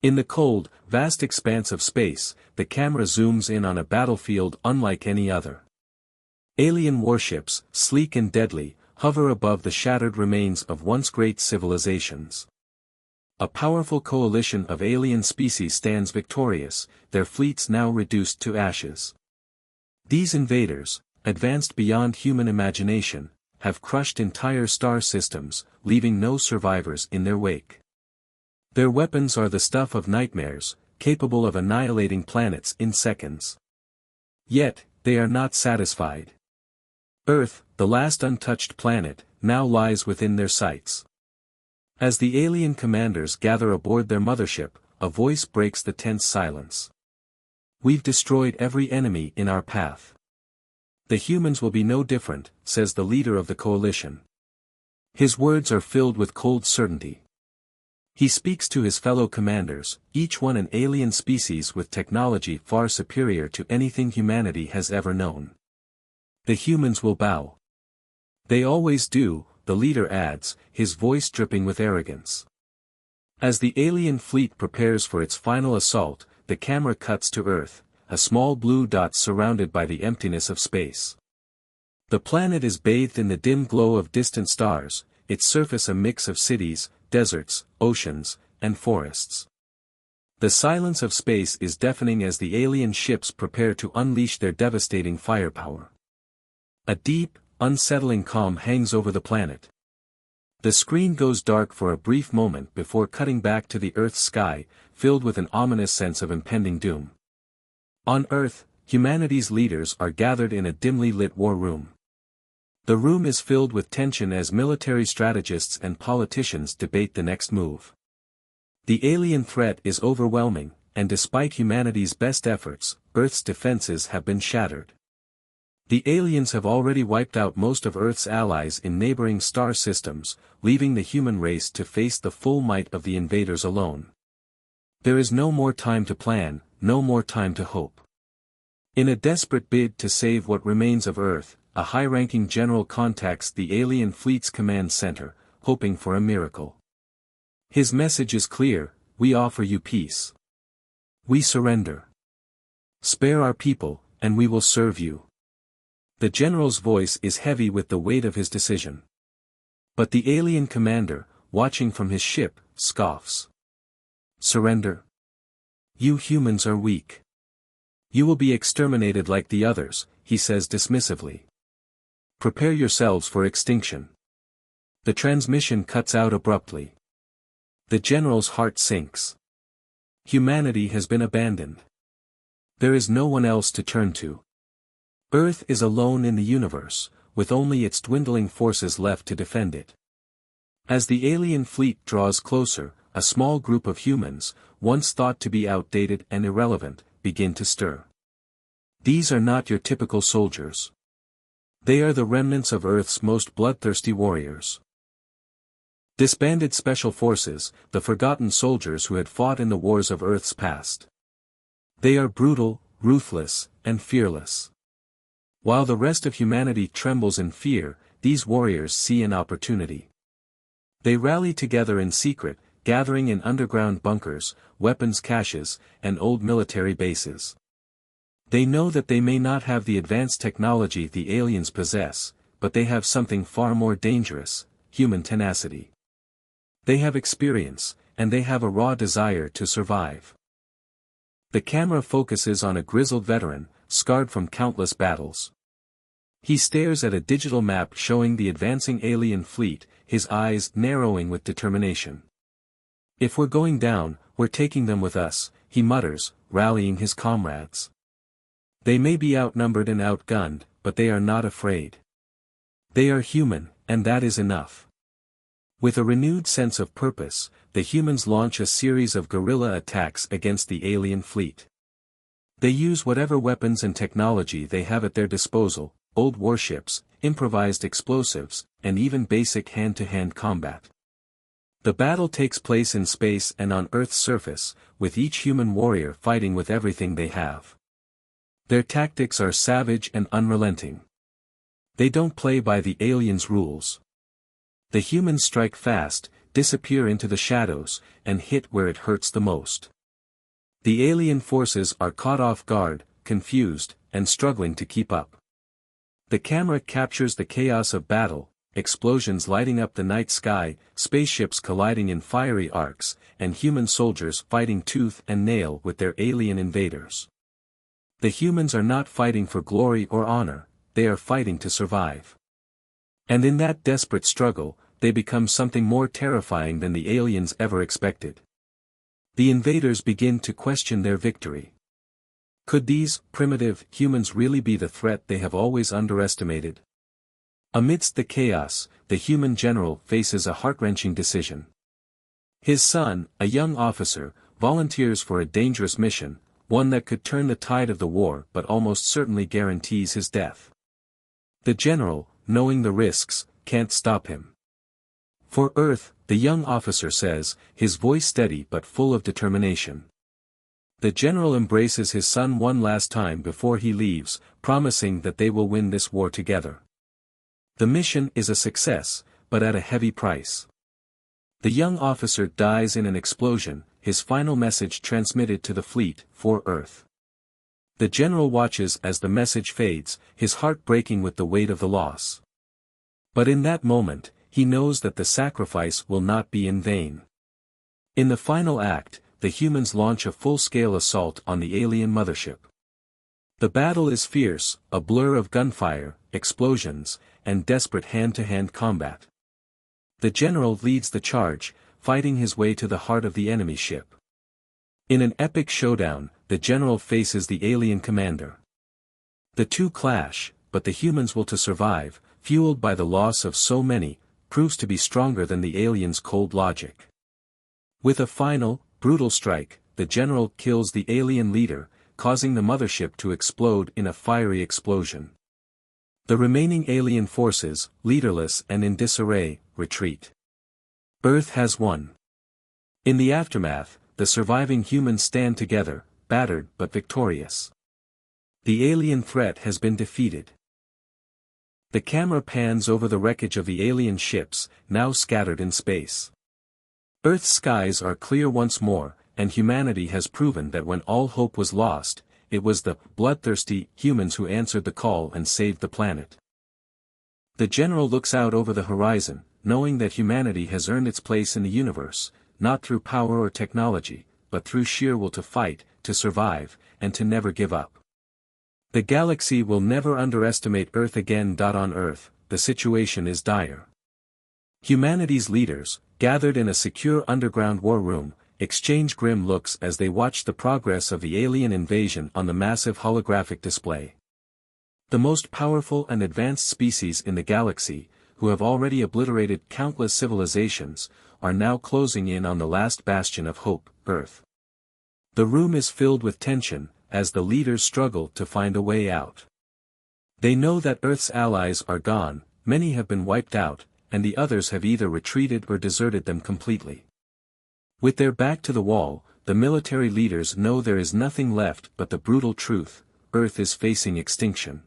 In the cold, vast expanse of space, the camera zooms in on a battlefield unlike any other. Alien warships, sleek and deadly, hover above the shattered remains of once great civilizations. A powerful coalition of alien species stands victorious, their fleets now reduced to ashes. These invaders, advanced beyond human imagination, have crushed entire star systems, leaving no survivors in their wake. Their weapons are the stuff of nightmares, capable of annihilating planets in seconds. Yet, they are not satisfied. Earth, the last untouched planet, now lies within their sights. As the alien commanders gather aboard their mothership, a voice breaks the tense silence. "We've destroyed every enemy in our path. The humans will be no different," says the leader of the coalition. His words are filled with cold certainty. He speaks to his fellow commanders, each one an alien species with technology far superior to anything humanity has ever known. The humans will bow. They always do, the leader adds, his voice dripping with arrogance. As the alien fleet prepares for its final assault, the camera cuts to Earth, a small blue dot surrounded by the emptiness of space. The planet is bathed in the dim glow of distant stars, its surface a mix of cities, deserts, oceans, and forests. The silence of space is deafening as the alien ships prepare to unleash their devastating firepower. A deep, unsettling calm hangs over the planet. The screen goes dark for a brief moment before cutting back to the Earth's sky, filled with an ominous sense of impending doom. On Earth, humanity's leaders are gathered in a dimly lit war room. The room is filled with tension as military strategists and politicians debate the next move. The alien threat is overwhelming, and despite humanity's best efforts, Earth's defenses have been shattered. The aliens have already wiped out most of Earth's allies in neighboring star systems, leaving the human race to face the full might of the invaders alone. There is no more time to plan, no more time to hope. In a desperate bid to save what remains of Earth, a high-ranking general contacts the alien fleet's command center, hoping for a miracle. His message is clear: we offer you peace. We surrender. Spare our people, and we will serve you. The general's voice is heavy with the weight of his decision. But the alien commander, watching from his ship, scoffs. Surrender? You humans are weak. You will be exterminated like the others, he says dismissively. Prepare yourselves for extinction. The transmission cuts out abruptly. The general's heart sinks. Humanity has been abandoned. There is no one else to turn to. Earth is alone in the universe, with only its dwindling forces left to defend it. As the alien fleet draws closer, a small group of humans, once thought to be outdated and irrelevant, begin to stir. These are not your typical soldiers. They are the remnants of Earth's most bloodthirsty warriors. Disbanded special forces, the forgotten soldiers who had fought in the wars of Earth's past. They are brutal, ruthless, and fearless. While the rest of humanity trembles in fear, these warriors see an opportunity. They rally together in secret, gathering in underground bunkers, weapons caches, and old military bases. They know that they may not have the advanced technology the aliens possess, but they have something far more dangerous: human tenacity. They have experience, and they have a raw desire to survive. The camera focuses on a grizzled veteran, scarred from countless battles. He stares at a digital map showing the advancing alien fleet, his eyes narrowing with determination. If we're going down, we're taking them with us, he mutters, rallying his comrades. They may be outnumbered and outgunned, but they are not afraid. They are human, and that is enough. With a renewed sense of purpose, the humans launch a series of guerrilla attacks against the alien fleet. They use whatever weapons and technology they have at their disposal: old warships, improvised explosives, and even basic hand-to-hand combat. The battle takes place in space and on Earth's surface, with each human warrior fighting with everything they have. Their tactics are savage and unrelenting. They don't play by the aliens' rules. The humans strike fast, disappear into the shadows, and hit where it hurts the most. The alien forces are caught off guard, confused, and struggling to keep up. The camera captures the chaos of battle, explosions lighting up the night sky, spaceships colliding in fiery arcs, and human soldiers fighting tooth and nail with their alien invaders. The humans are not fighting for glory or honor, they are fighting to survive. And in that desperate struggle, they become something more terrifying than the aliens ever expected. The invaders begin to question their victory. Could these primitive humans really be the threat they have always underestimated? Amidst the chaos, the human general faces a heart-wrenching decision. His son, a young officer, volunteers for a dangerous mission, one that could turn the tide of the war but almost certainly guarantees his death. The general, knowing the risks, can't stop him. For Earth, the young officer says, his voice steady but full of determination. The general embraces his son one last time before he leaves, promising that they will win this war together. The mission is a success, but at a heavy price. The young officer dies in an explosion, his final message transmitted to the fleet, for Earth. The general watches as the message fades, his heart breaking with the weight of the loss. But in that moment, he knows that the sacrifice will not be in vain. In the final act, the humans launch a full-scale assault on the alien mothership. The battle is fierce, a blur of gunfire, explosions, and desperate hand-to-hand combat. The general leads the charge, fighting his way to the heart of the enemy ship. In an epic showdown, the general faces the alien commander. The two clash, but the humans' will to survive, fueled by the loss of so many, proves to be stronger than the aliens' cold logic. With a final, brutal strike, the general kills the alien leader, causing the mothership to explode in a fiery explosion. The remaining alien forces, leaderless and in disarray, retreat. Earth has won. In the aftermath, the surviving humans stand together, battered but victorious. The alien threat has been defeated. The camera pans over the wreckage of the alien ships, now scattered in space. Earth's skies are clear once more, and humanity has proven that when all hope was lost, it was the bloodthirsty humans who answered the call and saved the planet. The general looks out over the horizon, knowing that humanity has earned its place in the universe, not through power or technology, but through sheer will to fight, to survive, and to never give up. The galaxy will never underestimate Earth again. On Earth, the situation is dire. Humanity's leaders, gathered in a secure underground war room, exchange grim looks as they watch the progress of the alien invasion on the massive holographic display. The most powerful and advanced species in the galaxy, who have already obliterated countless civilizations, are now closing in on the last bastion of hope, Earth. The room is filled with tension, as the leaders struggle to find a way out. They know that Earth's allies are gone, many have been wiped out, and the others have either retreated or deserted them completely. With their back to the wall, the military leaders know there is nothing left but the brutal truth: Earth is facing extinction.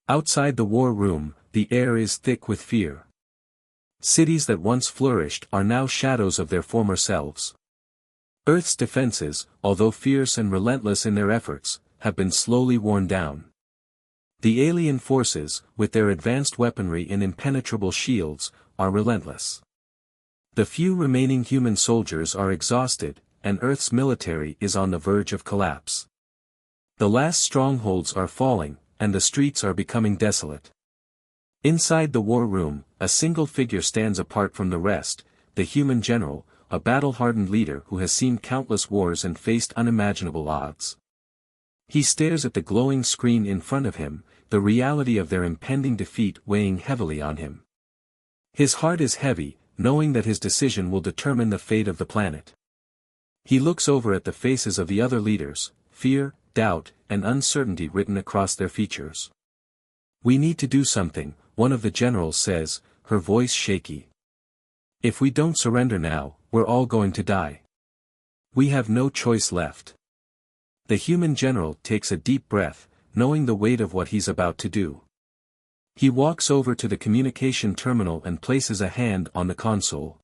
Outside the war room, the air is thick with fear. Cities that once flourished are now shadows of their former selves. Earth's defenses, although fierce and relentless in their efforts, have been slowly worn down. The alien forces, with their advanced weaponry and impenetrable shields, are relentless. The few remaining human soldiers are exhausted, and Earth's military is on the verge of collapse. The last strongholds are falling, and the streets are becoming desolate. Inside the war room, a single figure stands apart from the rest, the human general, a battle-hardened leader who has seen countless wars and faced unimaginable odds. He stares at the glowing screen in front of him, the reality of their impending defeat weighing heavily on him. His heart is heavy, knowing that his decision will determine the fate of the planet. He looks over at the faces of the other leaders, fear, doubt, and uncertainty written across their features. "We need to do something," one of the generals says, her voice shaky. "If we don't surrender now, we're all going to die. We have no choice left." The human general takes a deep breath, knowing the weight of what he's about to do. He walks over to the communication terminal and places a hand on the console.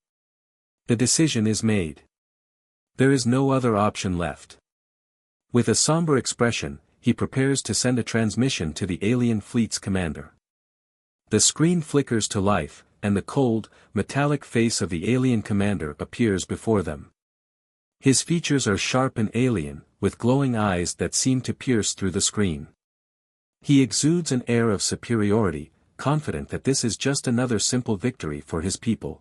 The decision is made. There is no other option left. With a somber expression, he prepares to send a transmission to the alien fleet's commander. The screen flickers to life, and the cold, metallic face of the alien commander appears before them. His features are sharp and alien, with glowing eyes that seem to pierce through the screen. He exudes an air of superiority, confident that this is just another simple victory for his people.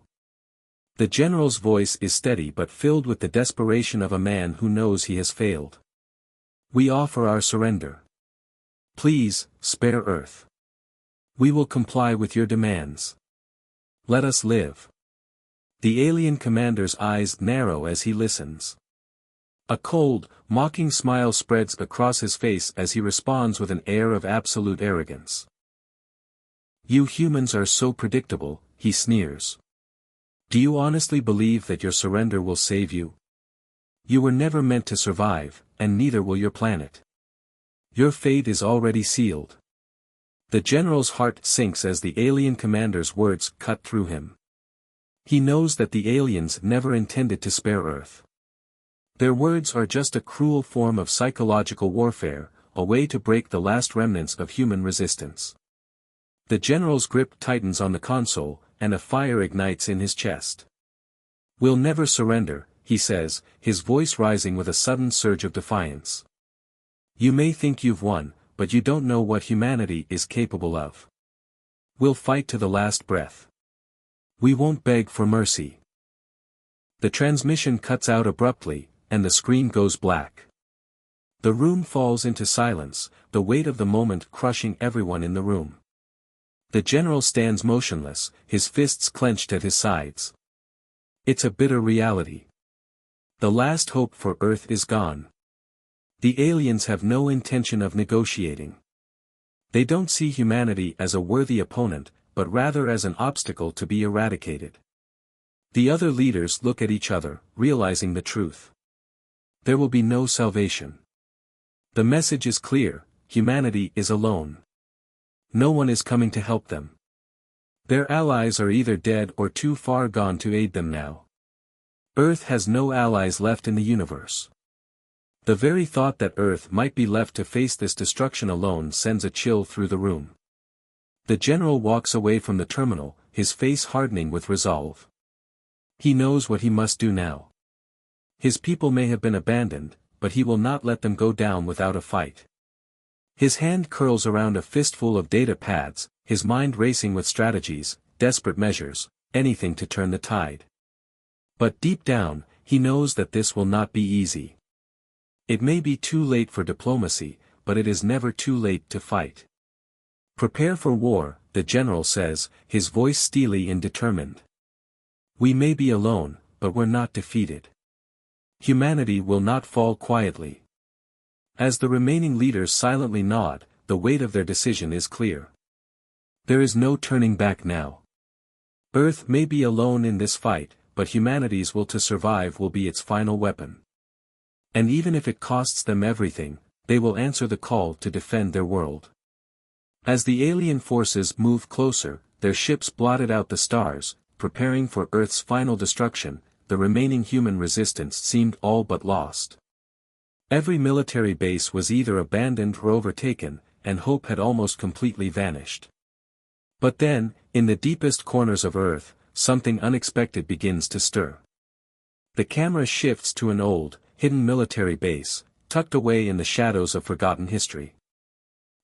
The general's voice is steady but filled with the desperation of a man who knows he has failed. We offer our surrender. Please, spare Earth. We will comply with your demands. Let us live. The alien commander's eyes narrow as he listens. A cold, mocking smile spreads across his face as he responds with an air of absolute arrogance. You humans are so predictable, he sneers. Do you honestly believe that your surrender will save you? You were never meant to survive, and neither will your planet. Your fate is already sealed. The general's heart sinks as the alien commander's words cut through him. He knows that the aliens never intended to spare Earth. Their words are just a cruel form of psychological warfare, a way to break the last remnants of human resistance. The general's grip tightens on the console, and a fire ignites in his chest. We'll never surrender, he says, his voice rising with a sudden surge of defiance. You may think you've won, but you don't know what humanity is capable of. We'll fight to the last breath. We won't beg for mercy. The transmission cuts out abruptly, and the screen goes black. The room falls into silence, the weight of the moment crushing everyone in the room. The general stands motionless, his fists clenched at his sides. It's a bitter reality. The last hope for Earth is gone. The aliens have no intention of negotiating. They don't see humanity as a worthy opponent, but rather as an obstacle to be eradicated. The other leaders look at each other, realizing the truth. There will be no salvation. The message is clear: humanity is alone. No one is coming to help them. Their allies are either dead or too far gone to aid them now. Earth has no allies left in the universe. The very thought that Earth might be left to face this destruction alone sends a chill through the room. The general walks away from the terminal, his face hardening with resolve. He knows what he must do now. His people may have been abandoned, but he will not let them go down without a fight. His hand curls around a fistful of data pads, his mind racing with strategies, desperate measures, anything to turn the tide. But deep down, he knows that this will not be easy. It may be too late for diplomacy, but it is never too late to fight. Prepare for war, the general says, his voice steely and determined. We may be alone, but we're not defeated. Humanity will not fall quietly. As the remaining leaders silently nod, the weight of their decision is clear. There is no turning back now. Earth may be alone in this fight, but humanity's will to survive will be its final weapon. And even if it costs them everything, they will answer the call to defend their world. As the alien forces move closer, their ships blotted out the stars, preparing for Earth's final destruction. The remaining human resistance seemed all but lost. Every military base was either abandoned or overtaken, and hope had almost completely vanished. But then, in the deepest corners of Earth, something unexpected begins to stir. The camera shifts to an old, hidden military base, tucked away in the shadows of forgotten history.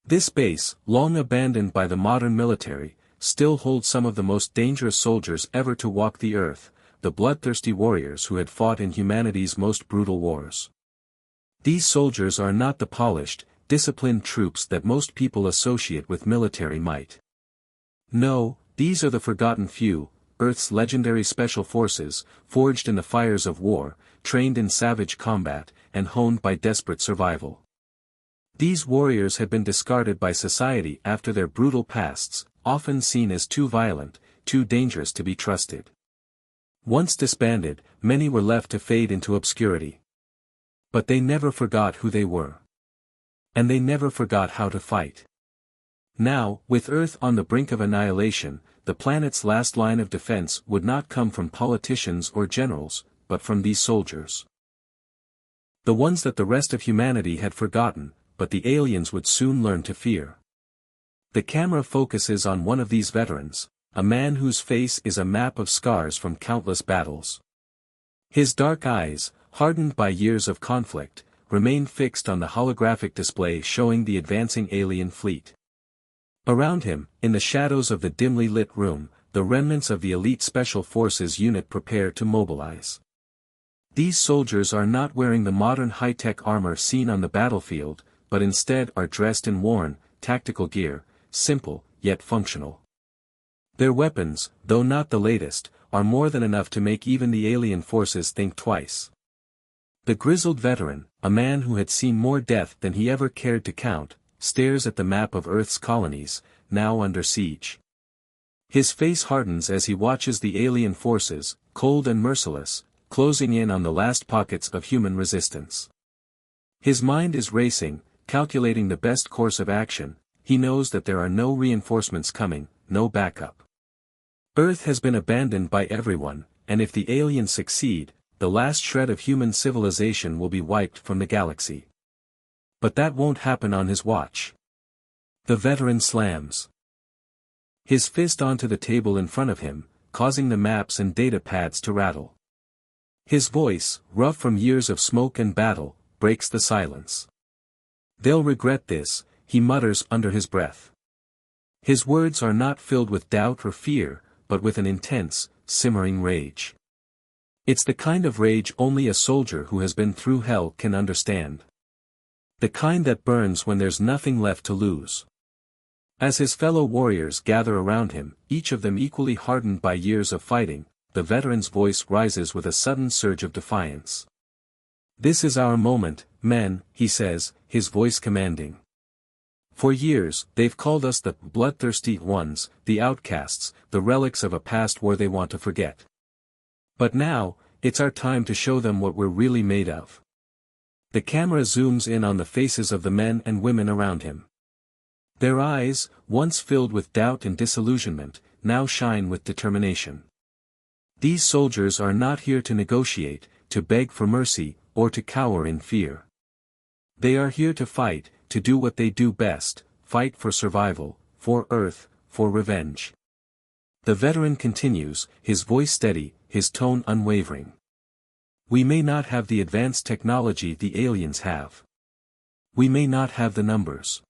This base, long abandoned by the modern military, still holds some of the most dangerous soldiers ever to walk the Earth, the bloodthirsty warriors who had fought in humanity's most brutal wars. These soldiers are not the polished, disciplined troops that most people associate with military might. No, these are the forgotten few, Earth's legendary special forces, forged in the fires of war, trained in savage combat, and honed by desperate survival. These warriors had been discarded by society after their brutal pasts, often seen as too violent, too dangerous to be trusted. Once disbanded, many were left to fade into obscurity. But they never forgot who they were. And they never forgot how to fight. Now, with Earth on the brink of annihilation, the planet's last line of defense would not come from politicians or generals, but from these soldiers. The ones that the rest of humanity had forgotten, but the aliens would soon learn to fear. The camera focuses on one of these veterans, a man whose face is a map of scars from countless battles. His dark eyes, hardened by years of conflict, remain fixed on the holographic display showing the advancing alien fleet. Around him, in the shadows of the dimly lit room, the remnants of the elite Special Forces unit prepare to mobilize. These soldiers are not wearing the modern high-tech armor seen on the battlefield, but instead are dressed in worn, tactical gear, simple, yet functional. Their weapons, though not the latest, are more than enough to make even the alien forces think twice. The grizzled veteran, a man who had seen more death than he ever cared to count, stares at the map of Earth's colonies, now under siege. His face hardens as he watches the alien forces, cold and merciless, closing in on the last pockets of human resistance. His mind is racing, calculating the best course of action. He knows that there are no reinforcements coming, no backup. Earth has been abandoned by everyone, and if the aliens succeed, the last shred of human civilization will be wiped from the galaxy. But that won't happen on his watch. The veteran slams his fist onto the table in front of him, causing the maps and data pads to rattle. His voice, rough from years of smoke and battle, breaks the silence. "They'll regret this," he mutters under his breath. His words are not filled with doubt or fear, but with an intense, simmering rage. It's the kind of rage only a soldier who has been through hell can understand. The kind that burns when there's nothing left to lose. As his fellow warriors gather around him, each of them equally hardened by years of fighting, the veteran's voice rises with a sudden surge of defiance. "This is our moment, men," he says, his voice commanding. "For years, they've called us the bloodthirsty ones, the outcasts, the relics of a past war they want to forget. But now, it's our time to show them what we're really made of." The camera zooms in on the faces of the men and women around him. Their eyes, once filled with doubt and disillusionment, now shine with determination. These soldiers are not here to negotiate, to beg for mercy, or to cower in fear. They are here to fight, to do what they do best, fight for survival, for Earth, for revenge. The veteran continues, his voice steady, his tone unwavering. "We may not have the advanced technology the aliens have. We may not have the numbers.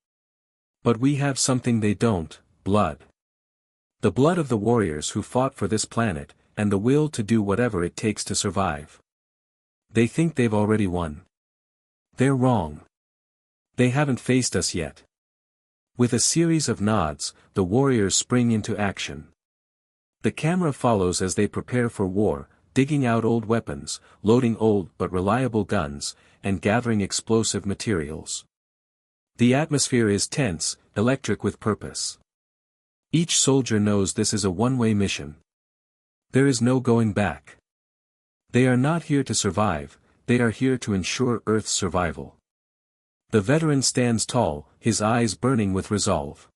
But we have something they don't, blood. The blood of the warriors who fought for this planet, and the will to do whatever it takes to survive. They think they've already won. They're wrong. They haven't faced us yet." With a series of nods, the warriors spring into action. The camera follows as they prepare for war, digging out old weapons, loading old but reliable guns, and gathering explosive materials. The atmosphere is tense, electric with purpose. Each soldier knows this is a one-way mission. There is no going back. They are not here to survive, they are here to ensure Earth's survival. The veteran stands tall, his eyes burning with resolve.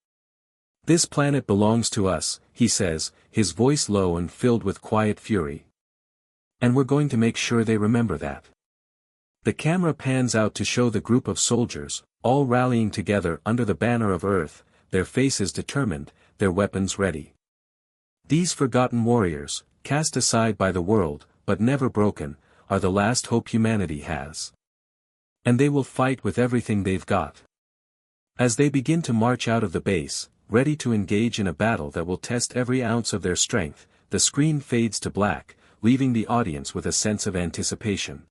"This planet belongs to us," he says, his voice low and filled with quiet fury. "And we're going to make sure they remember that." The camera pans out to show the group of soldiers, all rallying together under the banner of Earth, their faces determined, their weapons ready. These forgotten warriors, cast aside by the world, but never broken, are the last hope humanity has. And they will fight with everything they've got. As they begin to march out of the base, ready to engage in a battle that will test every ounce of their strength, the screen fades to black, leaving the audience with a sense of anticipation.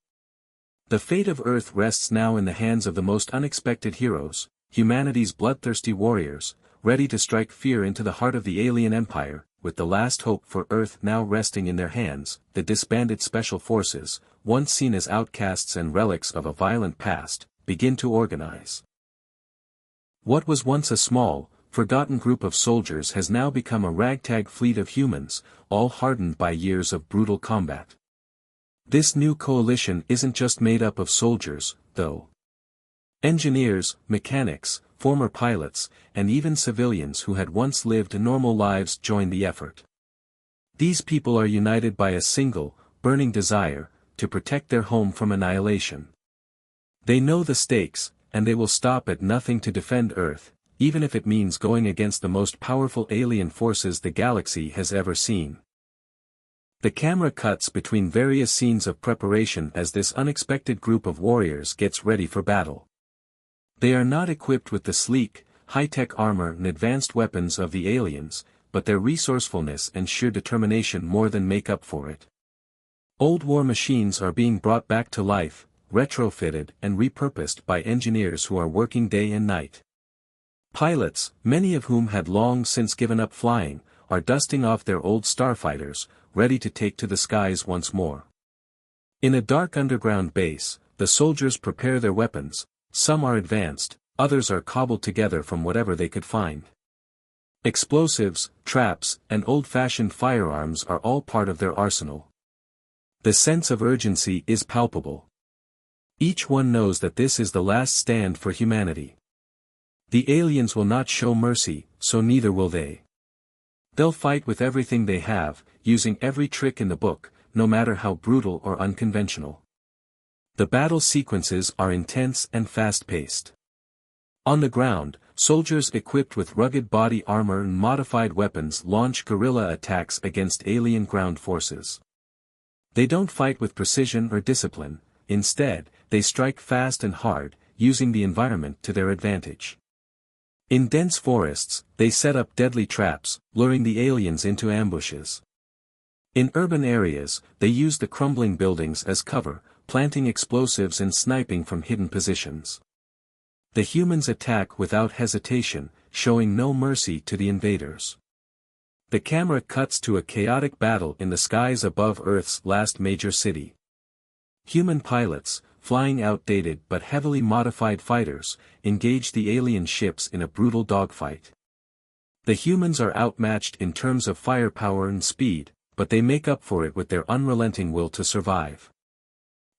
The fate of Earth rests now in the hands of the most unexpected heroes, humanity's bloodthirsty warriors, ready to strike fear into the heart of the alien empire, with the last hope for Earth now resting in their hands. The disbanded special forces, once seen as outcasts and relics of a violent past, begin to organize. What was once a small, forgotten group of soldiers has now become a ragtag fleet of humans, all hardened by years of brutal combat. This new coalition isn't just made up of soldiers, though. Engineers, mechanics, former pilots, and even civilians who had once lived normal lives join the effort. These people are united by a single, burning desire, to protect their home from annihilation. They know the stakes, and they will stop at nothing to defend Earth, even if it means going against the most powerful alien forces the galaxy has ever seen. The camera cuts between various scenes of preparation as this unexpected group of warriors gets ready for battle. They are not equipped with the sleek, high-tech armor and advanced weapons of the aliens, but their resourcefulness and sheer determination more than make up for it. Old war machines are being brought back to life, retrofitted and repurposed by engineers who are working day and night. Pilots, many of whom had long since given up flying, are dusting off their old starfighters, ready to take to the skies once more. In a dark underground base, the soldiers prepare their weapons. Some are advanced, others are cobbled together from whatever they could find. Explosives, traps, and old-fashioned firearms are all part of their arsenal. The sense of urgency is palpable. Each one knows that this is the last stand for humanity. The aliens will not show mercy, so neither will they. They'll fight with everything they have, using every trick in the book, no matter how brutal or unconventional. The battle sequences are intense and fast-paced. On the ground, soldiers equipped with rugged body armor and modified weapons launch guerrilla attacks against alien ground forces. They don't fight with precision or discipline, instead, they strike fast and hard, using the environment to their advantage. In dense forests, they set up deadly traps, luring the aliens into ambushes. In urban areas, they use the crumbling buildings as cover, planting explosives and sniping from hidden positions. The humans attack without hesitation, showing no mercy to the invaders. The camera cuts to a chaotic battle in the skies above Earth's last major city. Human pilots, flying outdated but heavily modified fighters, engage the alien ships in a brutal dogfight. The humans are outmatched in terms of firepower and speed, but they make up for it with their unrelenting will to survive.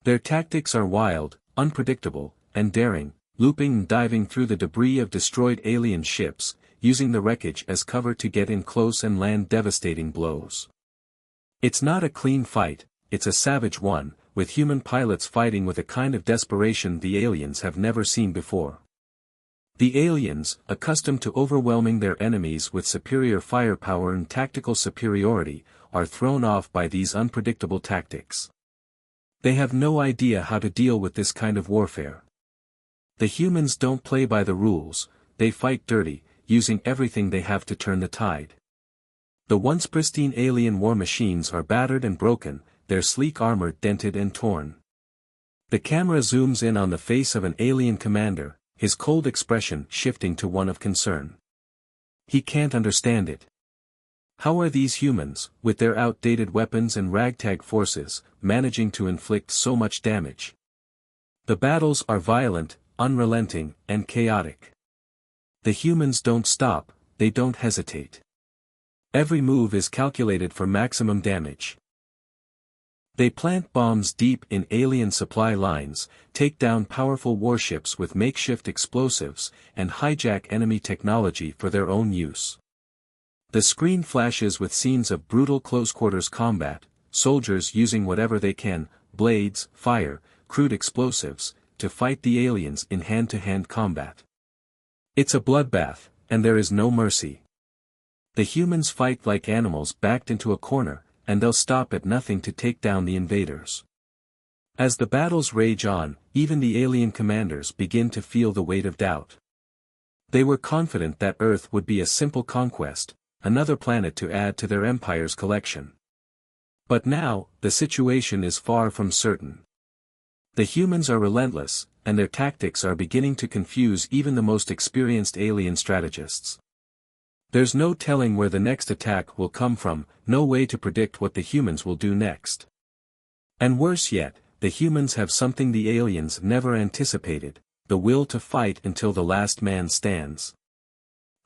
Their tactics are wild, unpredictable, and daring, looping and diving through the debris of destroyed alien ships, using the wreckage as cover to get in close and land devastating blows. It's not a clean fight, it's a savage one, with human pilots fighting with a kind of desperation the aliens have never seen before. The aliens, accustomed to overwhelming their enemies with superior firepower and tactical superiority, are thrown off by these unpredictable tactics. They have no idea how to deal with this kind of warfare. The humans don't play by the rules, they fight dirty, using everything they have to turn the tide. The once pristine alien war machines are battered and broken, their sleek armor dented and torn. The camera zooms in on the face of an alien commander, his cold expression shifting to one of concern. He can't understand it. How are these humans, with their outdated weapons and ragtag forces, managing to inflict so much damage? The battles are violent, unrelenting, and chaotic. The humans don't stop, they don't hesitate. Every move is calculated for maximum damage. They plant bombs deep in alien supply lines, take down powerful warships with makeshift explosives, and hijack enemy technology for their own use. The screen flashes with scenes of brutal close-quarters combat, soldiers using whatever they can, blades, fire, crude explosives, to fight the aliens in hand-to-hand combat. It's a bloodbath, and there is no mercy. The humans fight like animals backed into a corner, and they'll stop at nothing to take down the invaders. As the battles rage on, even the alien commanders begin to feel the weight of doubt. They were confident that Earth would be a simple conquest, another planet to add to their empire's collection. But now, the situation is far from certain. The humans are relentless, and their tactics are beginning to confuse even the most experienced alien strategists. There's no telling where the next attack will come from, no way to predict what the humans will do next. And worse yet, the humans have something the aliens never anticipated, the will to fight until the last man stands.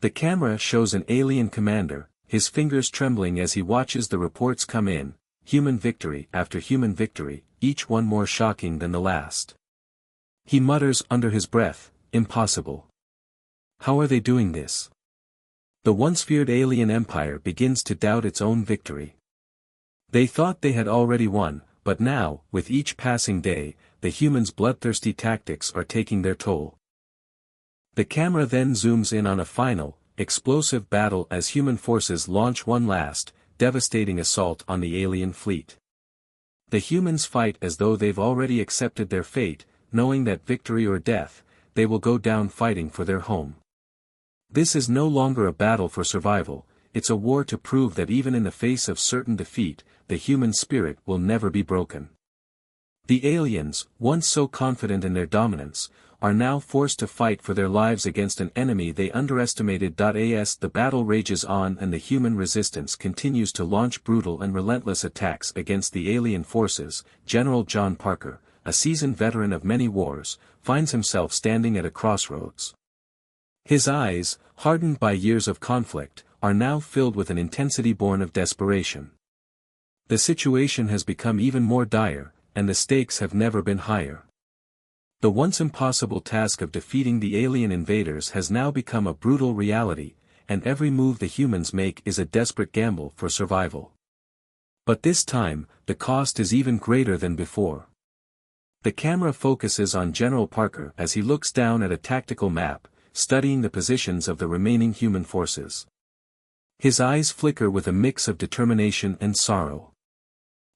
The camera shows an alien commander, his fingers trembling as he watches the reports come in, human victory after human victory, each one more shocking than the last. He mutters under his breath, "Impossible. How are they doing this?" The once feared alien empire begins to doubt its own victory. They thought they had already won, but now, with each passing day, the humans' bloodthirsty tactics are taking their toll. The camera then zooms in on a final, explosive battle as human forces launch one last, devastating assault on the alien fleet. The humans fight as though they've already accepted their fate, knowing that victory or death, they will go down fighting for their home. This is no longer a battle for survival, it's a war to prove that even in the face of certain defeat, the human spirit will never be broken. The aliens, once so confident in their dominance, are now forced to fight for their lives against an enemy they underestimated. As the battle rages on and the human resistance continues to launch brutal and relentless attacks against the alien forces, General John Parker, a seasoned veteran of many wars, finds himself standing at a crossroads. His eyes, hardened by years of conflict, are now filled with an intensity born of desperation. The situation has become even more dire, and the stakes have never been higher. The once impossible task of defeating the alien invaders has now become a brutal reality, and every move the humans make is a desperate gamble for survival. But this time, the cost is even greater than before. The camera focuses on General Parker as he looks down at a tactical map, studying the positions of the remaining human forces. His eyes flicker with a mix of determination and sorrow.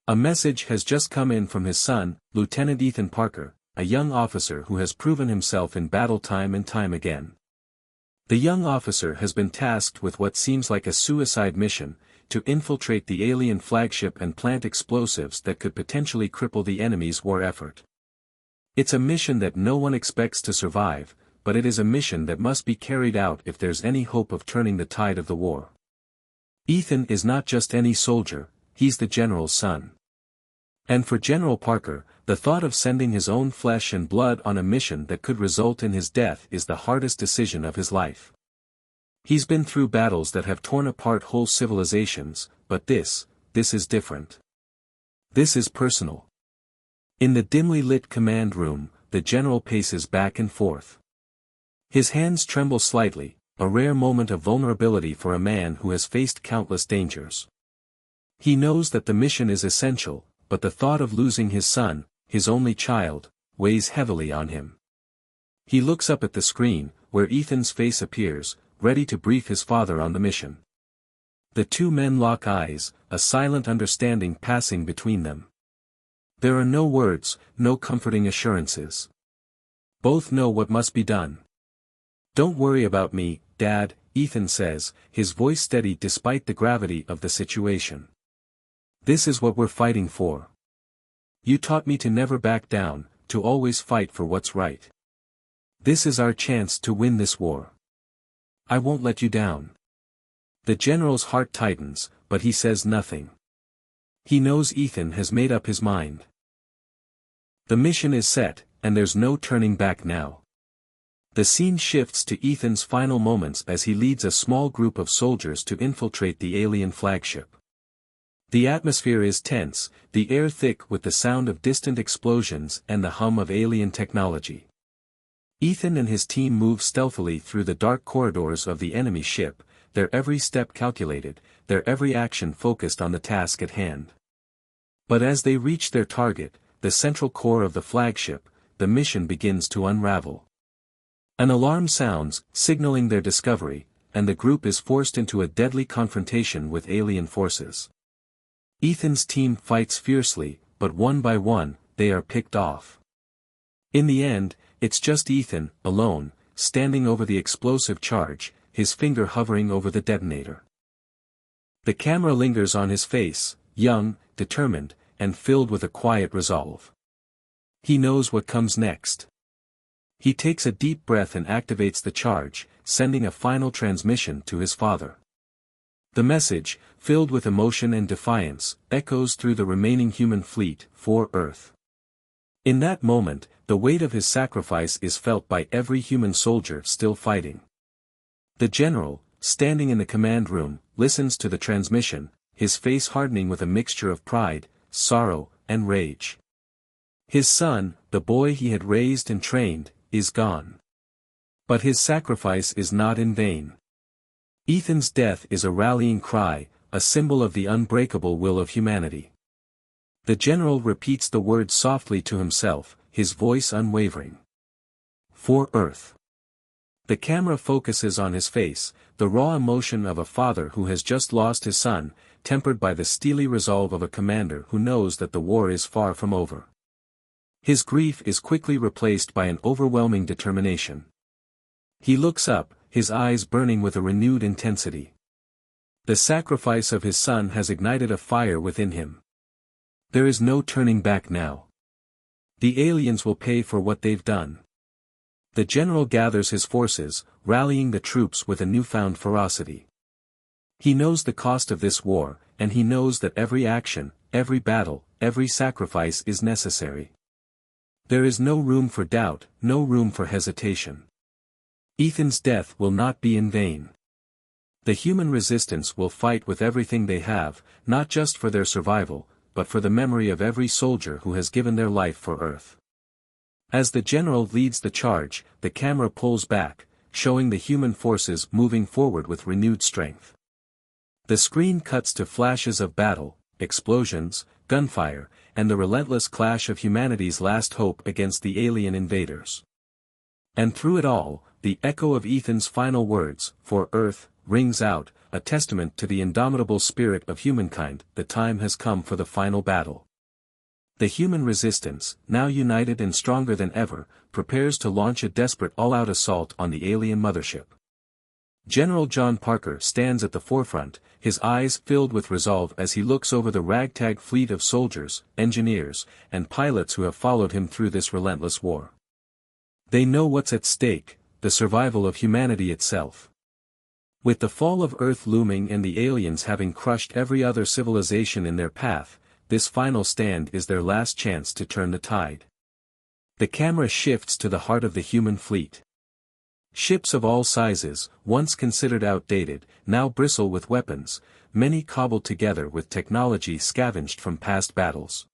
A message has just come in from his son, Lieutenant Ethan Parker, a young officer who has proven himself in battle time and time again. The young officer has been tasked with what seems like a suicide mission, to infiltrate the alien flagship and plant explosives that could potentially cripple the enemy's war effort. It's a mission that no one expects to survive, but it is a mission that must be carried out if there's any hope of turning the tide of the war. Ethan is not just any soldier, he's the general's son. And for General Parker, the thought of sending his own flesh and blood on a mission that could result in his death is the hardest decision of his life. He's been through battles that have torn apart whole civilizations, but this is different. This is personal. In the dimly lit command room, the general paces back and forth. His hands tremble slightly, a rare moment of vulnerability for a man who has faced countless dangers. He knows that the mission is essential, but the thought of losing his son, his only child, weighs heavily on him. He looks up at the screen, where Ethan's face appears, ready to brief his father on the mission. The two men lock eyes, a silent understanding passing between them. There are no words, no comforting assurances. Both know what must be done. "Don't worry about me, Dad," Ethan says, his voice steady despite the gravity of the situation. "This is what we're fighting for. You taught me to never back down, to always fight for what's right. This is our chance to win this war. I won't let you down." The general's heart tightens, but he says nothing. He knows Ethan has made up his mind. The mission is set, and there's no turning back now. The scene shifts to Ethan's final moments as he leads a small group of soldiers to infiltrate the alien flagship. The atmosphere is tense, the air thick with the sound of distant explosions and the hum of alien technology. Ethan and his team move stealthily through the dark corridors of the enemy ship, their every step calculated, their every action focused on the task at hand. But as they reach their target, the central core of the flagship, the mission begins to unravel. An alarm sounds, signaling their discovery, and the group is forced into a deadly confrontation with alien forces. Ethan's team fights fiercely, but one by one, they are picked off. In the end, it's just Ethan, alone, standing over the explosive charge, his finger hovering over the detonator. The camera lingers on his face, young, determined, and filled with a quiet resolve. He knows what comes next. He takes a deep breath and activates the charge, sending a final transmission to his father. The message, filled with emotion and defiance, echoes through the remaining human fleet, for Earth. In that moment, the weight of his sacrifice is felt by every human soldier still fighting. The general, standing in the command room, listens to the transmission, his face hardening with a mixture of pride, sorrow, and rage. His son, the boy he had raised and trained, is gone. But his sacrifice is not in vain. Ethan's death is a rallying cry, a symbol of the unbreakable will of humanity. The general repeats the words softly to himself, his voice unwavering. For Earth. The camera focuses on his face, the raw emotion of a father who has just lost his son, tempered by the steely resolve of a commander who knows that the war is far from over. His grief is quickly replaced by an overwhelming determination. He looks up, his eyes burning with a renewed intensity. The sacrifice of his son has ignited a fire within him. There is no turning back now. The aliens will pay for what they've done. The general gathers his forces, rallying the troops with a newfound ferocity. He knows the cost of this war, and he knows that every action, every battle, every sacrifice is necessary. There is no room for doubt, no room for hesitation. Ethan's death will not be in vain. The human resistance will fight with everything they have, not just for their survival, but for the memory of every soldier who has given their life for Earth. As the general leads the charge, the camera pulls back, showing the human forces moving forward with renewed strength. The screen cuts to flashes of battle, explosions, gunfire, and the relentless clash of humanity's last hope against the alien invaders. And through it all, the echo of Ethan's final words, "For Earth," rings out, a testament to the indomitable spirit of humankind. The time has come for the final battle. The human resistance, now united and stronger than ever, prepares to launch a desperate all-out assault on the alien mothership. General John Parker stands at the forefront, his eyes filled with resolve as he looks over the ragtag fleet of soldiers, engineers, and pilots who have followed him through this relentless war. They know what's at stake, the survival of humanity itself. With the fall of Earth looming and the aliens having crushed every other civilization in their path, this final stand is their last chance to turn the tide. The camera shifts to the heart of the human fleet. Ships of all sizes, once considered outdated, now bristle with weapons, many cobbled together with technology scavenged from past battles.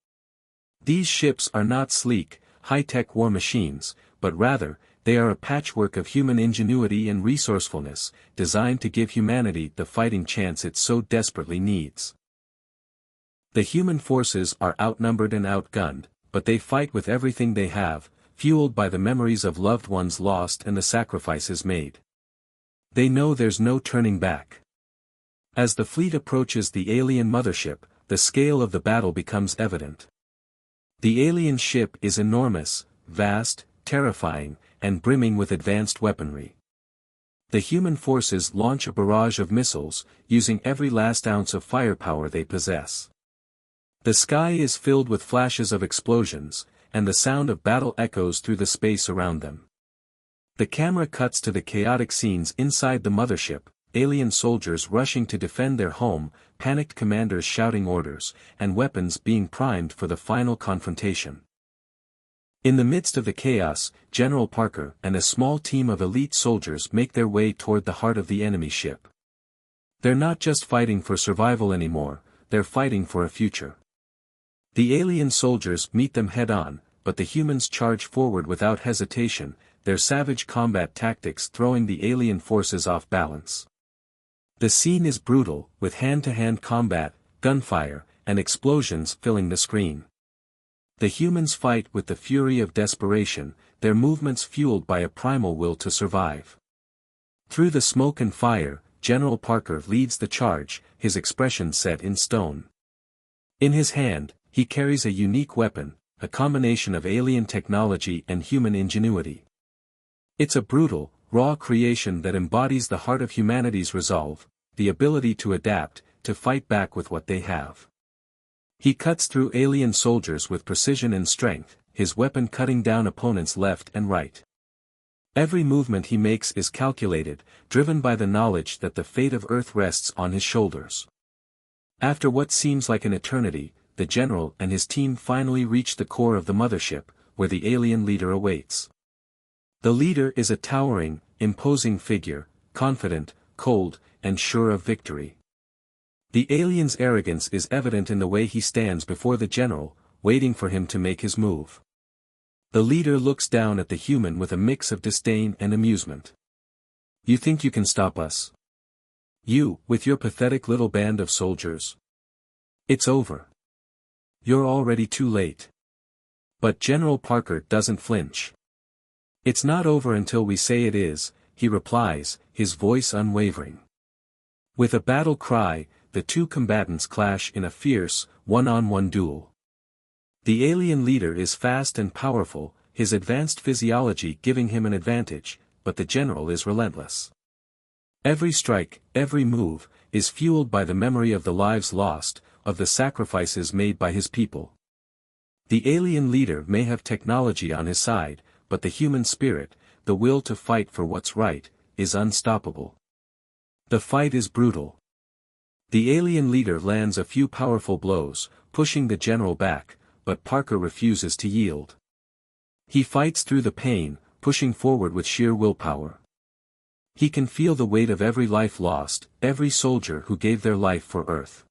These ships are not sleek, high-tech war machines, but rather, they are a patchwork of human ingenuity and resourcefulness, designed to give humanity the fighting chance it so desperately needs. The human forces are outnumbered and outgunned, but they fight with everything they have, fueled by the memories of loved ones lost and the sacrifices made. They know there's no turning back. As the fleet approaches the alien mothership, the scale of the battle becomes evident. The alien ship is enormous, vast, terrifying, and brimming with advanced weaponry. The human forces launch a barrage of missiles, using every last ounce of firepower they possess. The sky is filled with flashes of explosions, and the sound of battle echoes through the space around them. The camera cuts to the chaotic scenes inside the mothership, alien soldiers rushing to defend their home, panicked commanders shouting orders, and weapons being primed for the final confrontation. In the midst of the chaos, General Parker and a small team of elite soldiers make their way toward the heart of the enemy ship. They're not just fighting for survival anymore, they're fighting for a future. The alien soldiers meet them head-on, but the humans charge forward without hesitation, their savage combat tactics throwing the alien forces off balance. The scene is brutal, with hand-to-hand combat, gunfire, and explosions filling the screen. The humans fight with the fury of desperation, their movements fueled by a primal will to survive. Through the smoke and fire, General Parker leads the charge, his expression set in stone. In his hand, he carries a unique weapon, a combination of alien technology and human ingenuity. It's a brutal, raw creation that embodies the heart of humanity's resolve, the ability to adapt, to fight back with what they have. He cuts through alien soldiers with precision and strength, his weapon cutting down opponents left and right. Every movement he makes is calculated, driven by the knowledge that the fate of Earth rests on his shoulders. After what seems like an eternity, the general and his team finally reach the core of the mothership, where the alien leader awaits. The leader is a towering, imposing figure, confident, cold, and sure of victory. The alien's arrogance is evident in the way he stands before the general, waiting for him to make his move. The leader looks down at the human with a mix of disdain and amusement. "You think you can stop us? You, with your pathetic little band of soldiers? It's over. You're already too late." But General Parker doesn't flinch. "It's not over until we say it is," he replies, his voice unwavering. With a battle cry, the two combatants clash in a fierce, one-on-one duel. The alien leader is fast and powerful, his advanced physiology giving him an advantage, but the general is relentless. Every strike, every move, is fueled by the memory of the lives lost, of the sacrifices made by his people. The alien leader may have technology on his side, but the human spirit, the will to fight for what's right, is unstoppable. The fight is brutal. The alien leader lands a few powerful blows, pushing the general back, but Parker refuses to yield. He fights through the pain, pushing forward with sheer willpower. He can feel the weight of every life lost, every soldier who gave their life for Earth.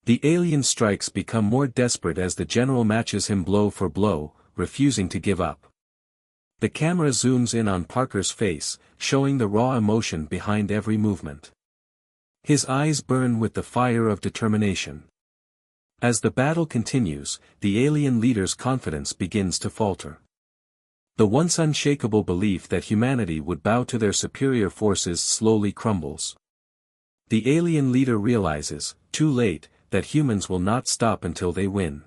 The alien strikes become more desperate as the general matches him blow for blow, refusing to give up. The camera zooms in on Parker's face, showing the raw emotion behind every movement. His eyes burn with the fire of determination. As the battle continues, the alien leader's confidence begins to falter. The once unshakable belief that humanity would bow to their superior forces slowly crumbles. The alien leader realizes, too late, that humans will not stop until they win.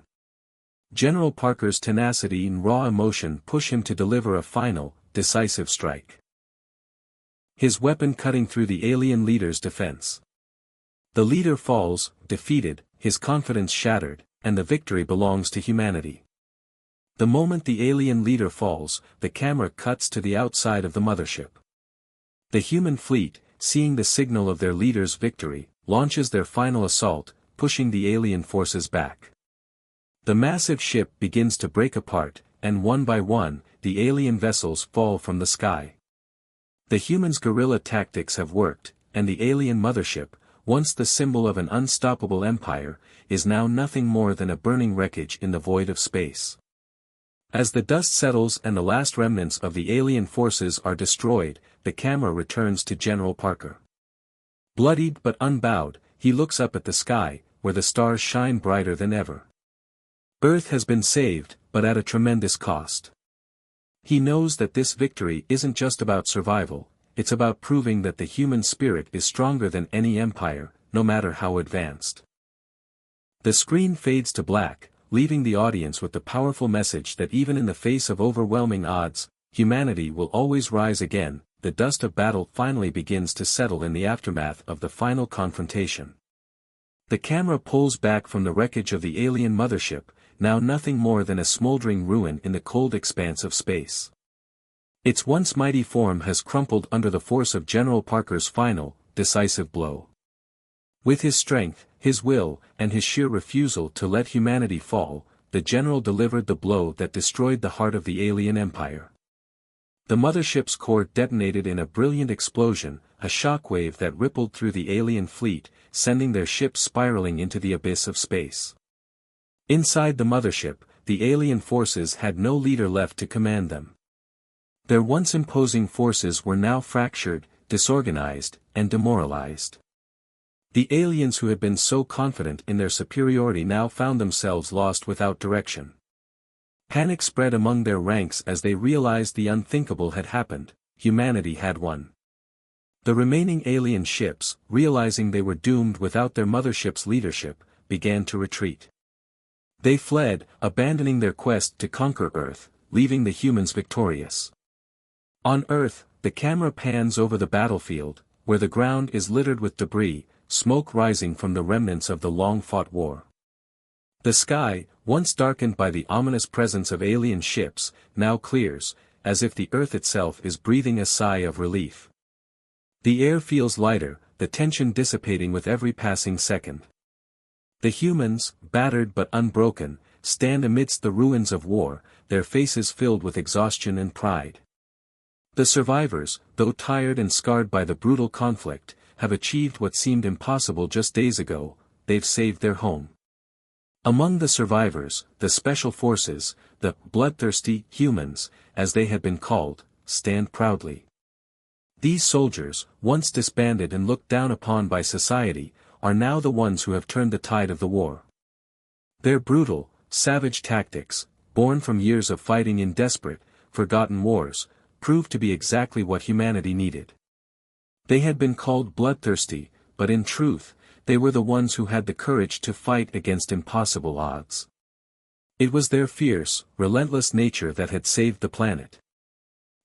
General Parker's tenacity and raw emotion push him to deliver a final, decisive strike. His weapon cutting through the alien leader's defense. The leader falls, defeated, his confidence shattered, and the victory belongs to humanity. The moment the alien leader falls, the camera cuts to the outside of the mothership. The human fleet, seeing the signal of their leader's victory, launches their final assault, pushing the alien forces back. The massive ship begins to break apart, and one by one, the alien vessels fall from the sky. The humans' guerrilla tactics have worked, and the alien mothership, once the symbol of an unstoppable empire, is now nothing more than a burning wreckage in the void of space. As the dust settles and the last remnants of the alien forces are destroyed, the camera returns to General Parker. Bloodied but unbowed, he looks up at the sky, where the stars shine brighter than ever. Earth has been saved, but at a tremendous cost. He knows that this victory isn't just about survival, it's about proving that the human spirit is stronger than any empire, no matter how advanced. The screen fades to black, leaving the audience with the powerful message that even in the face of overwhelming odds, humanity will always rise again. The dust of battle finally begins to settle in the aftermath of the final confrontation. The camera pulls back from the wreckage of the alien mothership, now nothing more than a smoldering ruin in the cold expanse of space. Its once mighty form has crumpled under the force of General Parker's final, decisive blow. With his strength, his will, and his sheer refusal to let humanity fall, the general delivered the blow that destroyed the heart of the alien empire. The mothership's core detonated in a brilliant explosion, a shockwave that rippled through the alien fleet, sending their ship spiraling into the abyss of space. Inside the mothership, the alien forces had no leader left to command them. Their once imposing forces were now fractured, disorganized, and demoralized. The aliens who had been so confident in their superiority now found themselves lost without direction. Panic spread among their ranks as they realized the unthinkable had happened: humanity had won. The remaining alien ships, realizing they were doomed without their mothership's leadership, began to retreat. They fled, abandoning their quest to conquer Earth, leaving the humans victorious. On Earth, the camera pans over the battlefield, where the ground is littered with debris, smoke rising from the remnants of the long-fought war. The sky, once darkened by the ominous presence of alien ships, now clears, as if the Earth itself is breathing a sigh of relief. The air feels lighter, the tension dissipating with every passing second. The humans, battered but unbroken, stand amidst the ruins of war, their faces filled with exhaustion and pride. The survivors, though tired and scarred by the brutal conflict, have achieved what seemed impossible just days ago: they've saved their home. Among the survivors, the Special Forces, the Bloodthirsty humans, as they had been called, stand proudly. These soldiers, once disbanded and looked down upon by society, are now the ones who have turned the tide of the war. Their brutal, savage tactics, born from years of fighting in desperate, forgotten wars, proved to be exactly what humanity needed. They had been called bloodthirsty, but in truth, they were the ones who had the courage to fight against impossible odds. It was their fierce, relentless nature that had saved the planet.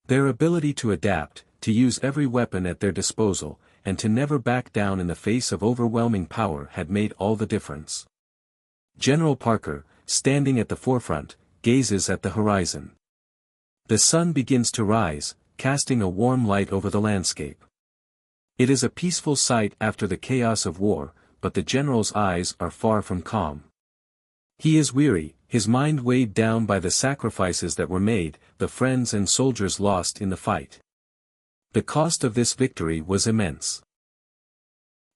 Their ability to adapt, to use every weapon at their disposal, and to never back down in the face of overwhelming power had made all the difference. General Parker, standing at the forefront, gazes at the horizon. The sun begins to rise, casting a warm light over the landscape. It is a peaceful sight after the chaos of war, but the general's eyes are far from calm. He is weary, his mind weighed down by the sacrifices that were made, the friends and soldiers lost in the fight. The cost of this victory was immense.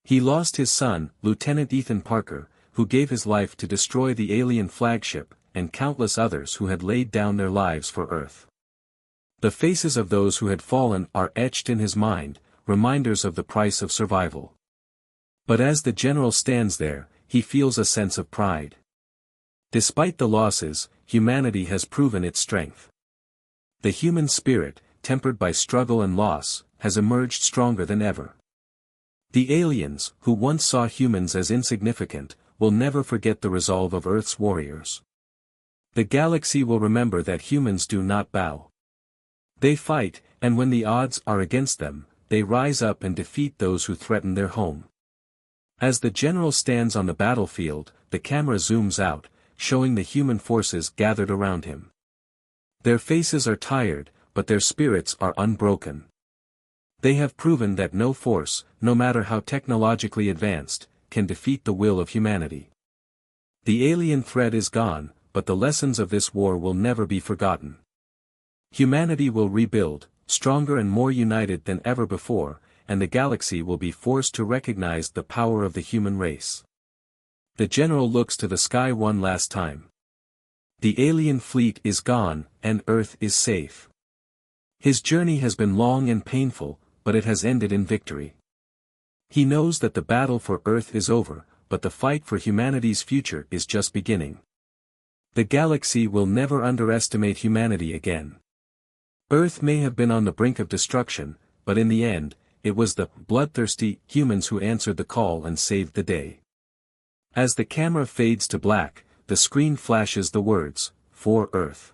He lost his son, Lieutenant Ethan Parker, who gave his life to destroy the alien flagship, and countless others who had laid down their lives for Earth. The faces of those who had fallen are etched in his mind, reminders of the price of survival. But as the general stands there, he feels a sense of pride. Despite the losses, humanity has proven its strength. The human spirit, tempered by struggle and loss, has emerged stronger than ever. The aliens, who once saw humans as insignificant, will never forget the resolve of Earth's warriors. The galaxy will remember that humans do not bow. They fight, and when the odds are against them, they rise up and defeat those who threaten their home. As the general stands on the battlefield, the camera zooms out, showing the human forces gathered around him. Their faces are tired, but their spirits are unbroken. They have proven that no force, no matter how technologically advanced, can defeat the will of humanity. The alien threat is gone, but the lessons of this war will never be forgotten. Humanity will rebuild, stronger and more united than ever before, and the galaxy will be forced to recognize the power of the human race. The general looks to the sky one last time. The alien fleet is gone, and Earth is safe. His journey has been long and painful, but it has ended in victory. He knows that the battle for Earth is over, but the fight for humanity's future is just beginning. The galaxy will never underestimate humanity again. Earth may have been on the brink of destruction, but in the end, it was the bloodthirsty humans who answered the call and saved the day. As the camera fades to black, the screen flashes the words, "For Earth."